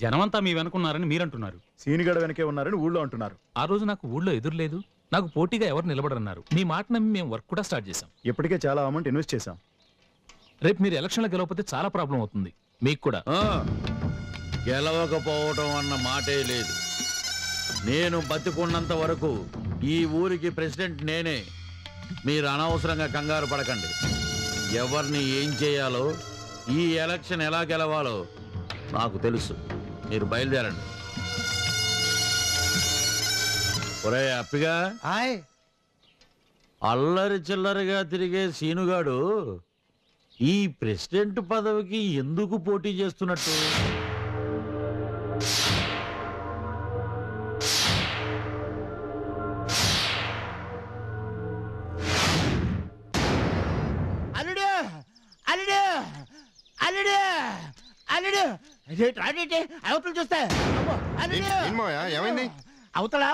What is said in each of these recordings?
జనమంతా మీ వెనుకున్నారని మీరంటున్నారు. సీనిగడ వెనకే ఉన్నారని ఊళ్ళో అంటున్నారు. ఆ రోజు నాకు ఊళ్ళో ఎదురులేదు, నాకు పోటీగా ఎవరు నిలబడన్నారు. మీ మాట నమ్మి మేము వర్క్ కూడా స్టార్ట్ చేశాం. ఇప్పటికే చాలా అమౌంట్ ఇన్వెస్ట్ చేశాం. రేపు మీరు ఎలక్షన్లో గెలవకపోతే చాలా ప్రాబ్లం అవుతుంది మీకు కూడా. గెలవకపోవటం అన్న మాటే లేదు. నేను బతికున్నంత వరకు ఈ ఊరికి ప్రెసిడెంట్ నేనే. మీరు అనవసరంగా కంగారు పడకండి. ఎవరిని ఏం చేయాలో, ఈ ఎలక్షన్ ఎలా గెలవాలో నాకు తెలుసు. మీరు బయలుదేరండి. ఒరే అప్పిగా, అల్లరి చిల్లరిగా తిరిగే సీనుగాడు ఈ ప్రెసిడెంట్ పదవికి ఎందుకు పోటీ చేస్తున్నట్టు? అల్లుడు అల్లుడు అల్లుడు అల్లుడు రాడేంటి అవతలు చూస్తే ఏమైంది? అవతల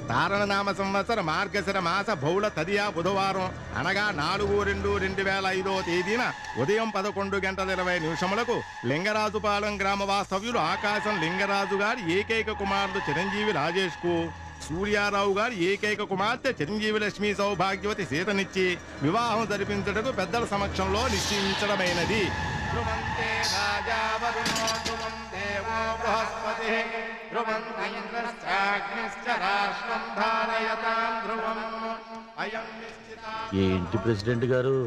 తారణనామ సంవత్సర మార్గశిర మాస బహుళ తదియా బుధవారం అనగా 4/2/2005 తేదీన ఉదయం 11:20 లింగరాజుపాలెం గ్రామ వాస్తవ్యులు ఆకాశం లింగరాజు గారి ఏకైక కుమారుడు చిరంజీవి రాజేష్ కు సూర్యారావు గారి ఏకైక కుమార్తె చిరంజీవి లక్ష్మీ సౌభాగ్యవతి సీతనిచ్చి వివాహం జరిపించటకు పెద్దల సమక్షంలో నిశ్చయించడమైనది. ఏంటి ప్రెసిడెంట్ గారు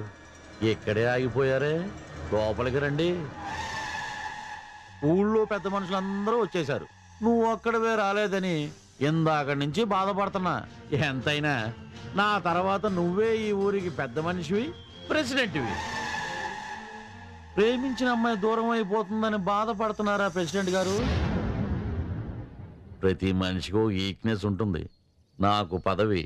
ఇక్కడే ఆగిపోయారే? లోపలికి రండి. ఊళ్ళో పెద్ద మనుషులందరూ వచ్చేశారు, నువ్వు ఒక్కడవే రాలేదని ఇందాక నుంచి బాధపడుతున్నా. ఎంతైనా నా తర్వాత నువ్వే ఈ ఊరికి పెద్ద మనిషివి, ప్రెసిడెంట్వి. ప్రేమించిన అమ్మాయి దూరం అయిపోతుందని బాధపడుతున్నారా ప్రెసిడెంట్ గారు? ప్రతి మనిషికి వీక్నెస్ ఉంటుంది. నాకు పదవి,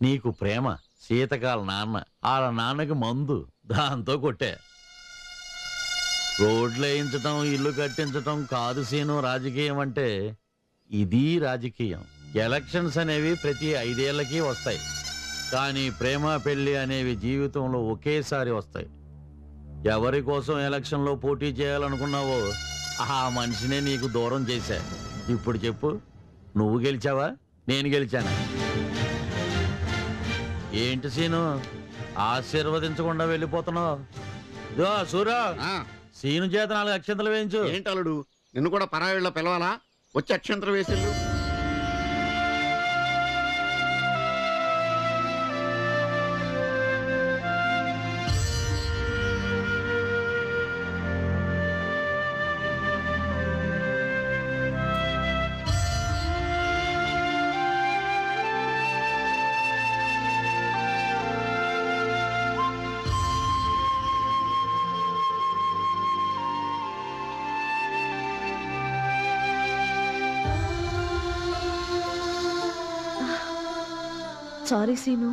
నీకు ప్రేమ. శీతకాల నాన్న, వాళ్ళ నాన్నకి మందు, దాంతో కొట్టే. రోడ్లు వేయించటం, ఇల్లు కట్టించటం కాదు సీను రాజకీయం అంటే. ఇది రాజకీయం. ఎలక్షన్స్ అనేవి ప్రతి 5 ఏళ్లకి వస్తాయి, కానీ ప్రేమ పెళ్లి అనేవి జీవితంలో ఒకేసారి వస్తాయి. ఎవరి కోసం ఎలక్షన్లో పోటీ చేయాలనుకున్నావో ఆ మనిషినే నీకు దూరం చేశా. ఇప్పుడు చెప్పు, నువ్వు గెలిచావా, నేను గెలిచానా? ఏంటి సీను ఆశీర్వదించకుండా వెళ్ళిపోతున్నావు? సూరా, సీను చేత 4 అక్షంతలు వేయించు. ఏంటలుడు, నిన్ను కూడా పరాయిళ్ళ పిలవాలా? వచ్చి అక్షంతలు వేసిళ్ళు. సారీ సీను,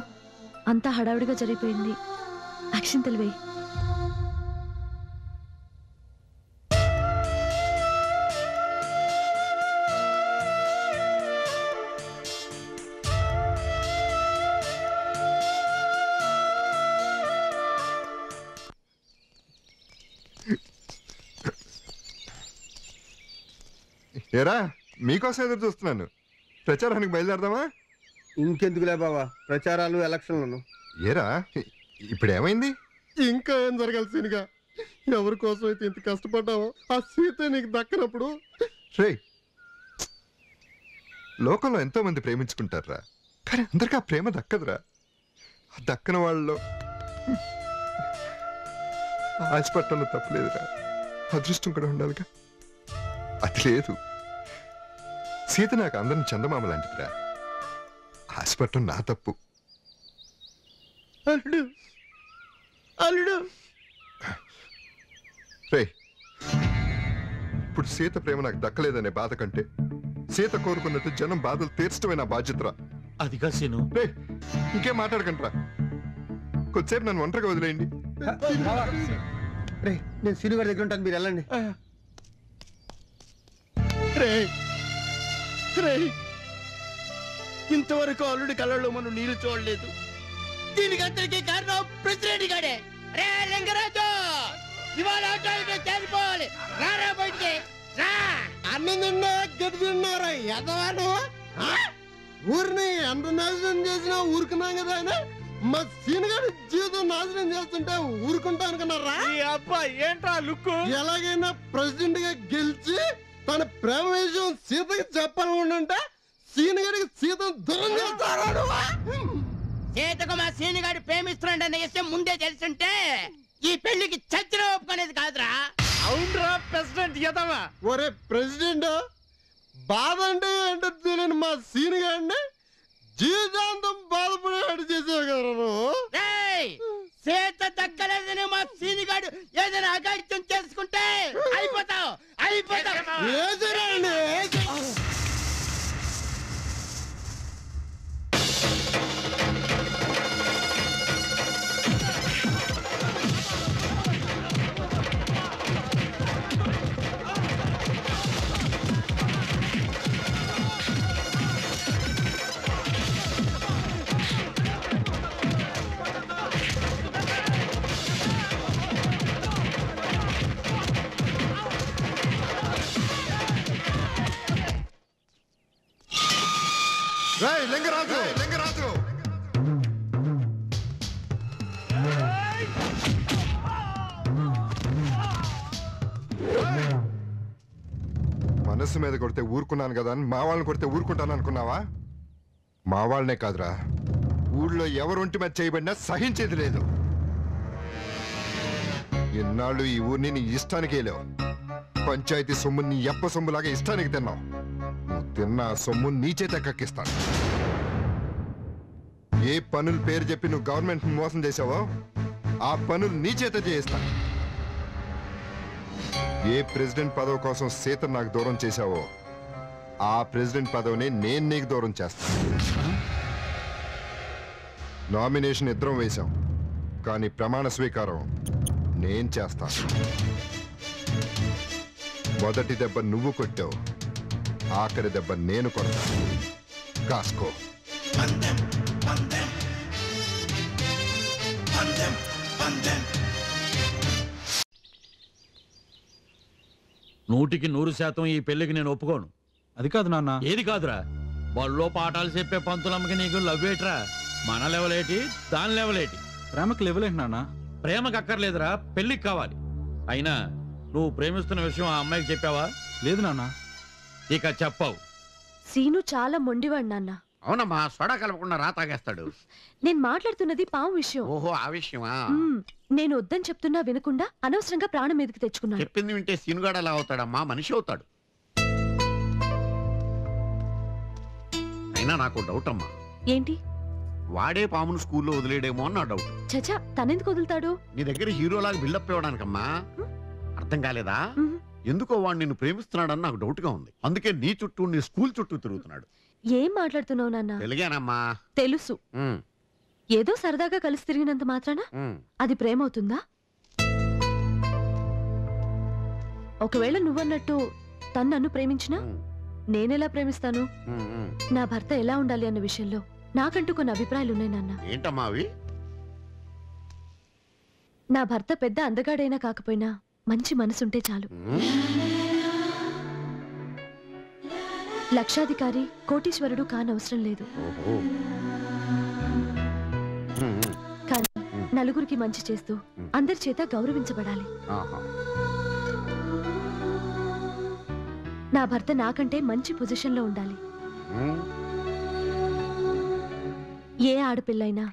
అంతా హడావిడిగా జరిగిపోయింది. అక్షింతలు వేయి. ఏరా, మీకోసం ఎదురు చూస్తున్నాను. ప్రచారానికి బయలుదేరదామా? ఇంకెందుకులే బావా, ప్రచారాలు ఎలక్షన్లను. ఏరా, ఇప్పుడు ఏమైంది? ఇంకా ఏం జరగాలి సీనుగా? ఎవరి కోసం అయితే ఇంత కష్టపడ్డావో ఆ సీత నీకు దక్కనప్పుడు. రే, లోకంలో ఎంతో మంది ప్రేమించుకుంటారా, కానీ అందరికీ ఆ ప్రేమ దక్కదురా. ఆ దక్కన వాళ్ళలో ఆశపట్టంలో తప్పలేదురా, అదృష్టం కూడా ఉండాలిగా. అది లేదు. సీత నాకు అందరిని చందమామ లాంటిదిరా. ఆశపట్టం నా తప్పు. అల్లుడు అల్లుడు రే, ఇప్పుడు సీత ప్రేమ నాకు దక్కలేదనే బాధ కంటే సీత కోరుకున్నట్టు జనం బాధలు తీర్చడమే నా బాధ్యతరా. అదిగా సీను. రే, ఇంకేం మాట్లాడకండిరా. కొద్దిసేపు నన్ను ఒంటరిగా వదిలేయండి. రే, నేను సీను గారి దగ్గర ఉంటాను, మీరు వెళ్ళండి. ఇంతవరకు అల్లుడి కళ్ళలో మనం నీళ్లు చూడలేదు. దీనికి అందరికీ కారణం ప్రెసిడెంట్ గాడే. రే లింగరాజు ఇవాళ చేరిపోవాలి రారా బయటికి రా. అన్నం తిన్నా గడ్డి తిన్నారా ఎదవాను ఊరిని ఎంత నాశనం చేసినా ఊరుకున్నాం కదా ఆయన మా సీనుగారి జీవితం నాశనం చేస్తుంటే ఊరుకుంటాను కన్నారా అబ్బాయి ఏంట్రా లుక్ ఎలాగైనా ప్రెసిడెంట్ గా గెలిచి తన ప్రేమ విషయం సీతకి చెప్పాలనుకుంటుంటే సీనుగారికి సీతను దూరం చేస్తాడు. సీతకు మా సీనుగాడు ప్రేమిస్తున్నాడన్న విషయం ముందే తెలుసుంటే ఈ పెళ్లికి చచ్చిన ఒప్పుకునేది కాదురా. అవునరా ప్రెసిడెంట్ ఎదవా ఒరే ప్రెసిడెంట్ బాధ అంటే ఏంటో తెలియని మా సీనుగాడిని జీవితాంతం బాధపడేవాడు చేసావు కదా నువ్వు. సీత దక్కలేదని మా సీనుగాడు ఏదైనా అగాడిత్యం చేసుకుంటే అయిపోతావు లేదురాండి. రేయ్ లింగరాజు లింగరాజు మనసు మీద కొడితే ఊరుకున్నాను కదా అని మా వాళ్ళని కొడితే ఊరుకుంటాను అనుకున్నావా? మా వాళ్ళనే కాదురా, ఊళ్ళో ఎవరు ఒంటి మీద చేయబడినా సహించేది లేదు. ఇన్నాళ్ళు ఈ ఊరిని నీ ఇష్టానికి వెళ్ళావు. పంచాయతీ సొమ్ము నీ ఎప్ప సొమ్ములాగా ఇష్టానికి తిన్నావు. నువ్వు తిన్న ఆ సొమ్ము నీ చేత కక్కిస్తాను. ఏ పనుల పేరు చెప్పి నువ్వు గవర్నమెంట్ మోసం చేసావో ఆ పనులు నీ చేత చేయిస్తాను. ఏ ప్రెసిడెంట్ పదవి కోసం సీత నాకు దూరం చేశావో ఆ ప్రెసిడెంట్ పదవిని నేను నీకు దూరం చేస్తాను. నామినేషన్ ఇద్దరం వేశాం, కానీ ప్రమాణ స్వీకారం నేను చేస్తాను. మొదటి దెబ్బ నువ్వు కొట్టావు, ఆఖరి దెబ్బ నేను కొడతాను. కాసుకో. నూటికి 100% ఈ పెళ్లికి నేను ఒప్పుకోను. అది కాదు నాన్న. ఏది కాదురా, బళ్ళో పాఠాలు చెప్పే పంతులమ్మకి నీకు లవ్వేట్రా? మన లెవలేటి దాని లెవలేటి? ప్రేమకు లేవలేంటి నాన్న. ప్రేమకు అక్కర్లేదురా, పెళ్లికి కావాలి. అయినా నువ్వు ప్రేమిస్తున్న విషయం ఆ అమ్మాయికి చెప్పావా? లేదు నాన్న. ఇక చెప్పావు. సీను చాలా మొండివాడు నాన్న. అవునమ్మా, సోడా కలపకుండా రా తాగేస్తాడు. నేను మాట్లాడుతున్నది పాము విషయం. ఓహో, ఆ విషయమా? నేను వద్దని చెప్తున్నా వినకుండా అనవసరంగా ప్రాణం మీదకి తెచ్చుకున్నాను. చెప్పింది వింటే సీనుగాడు ఎలా అవుతాడమ్మా? మనిషి అవుతాడు. అయినా నాకు డౌట్ అమ్మా. ఏంటి? వాడే పామును స్కూల్లో వదిలేడేమో అని నా డౌట్. చచా, తనెందుకు వదులుతాడు? నీ దగ్గర హీరోలాగా బిల్డప్ ఇవ్వడానికమ్మా. అర్థం కాలేదా? ఎందుకో వాడు నిన్ను ప్రేమిస్తున్నాడని నాకు డౌట్ గా ఉంది. అందుకే నీ చుట్టూ, నీ స్కూల్ చుట్టూ తిరుగుతున్నాడు. ఏం మాట్లాడుతున్నావు నాన్న? తెలుగేనమ్మా? తెలుసు. ఏదో సరదాగా కలిసి తిరిగినంత మాత్రాన అది ప్రేమ అవుతుందా? ఒకవేళ నువ్వన్నట్టు తను నన్ను ప్రేమించినా నేనెలా ప్రేమిస్తాను? నా భర్త ఎలా ఉండాలి అన్న విషయంలో నాకంటూ కొన్ని అభిప్రాయాలున్నాయి నాన్న. ఏంటమ్మా అవి? నా భర్త పెద్ద అందగాడైనా కాకపోయినా మంచి మనసుంటే చాలు. లక్షాధికారి, కోటీశ్వరుడు కానవసరం లేదు. కానీ నలుగురికి మంచి చేస్తూ అందరి చేత గౌరవించబడాలి. నా భర్త నాకంటే మంచి పొజిషన్లో ఉండాలి. ఏ ఆడపిల్లైనా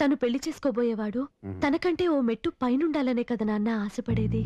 తను పెళ్లి చేసుకోబోయేవాడు తనకంటే ఓ మెట్టు పైనుండాలనే కదా నాన్న ఆశపడేది.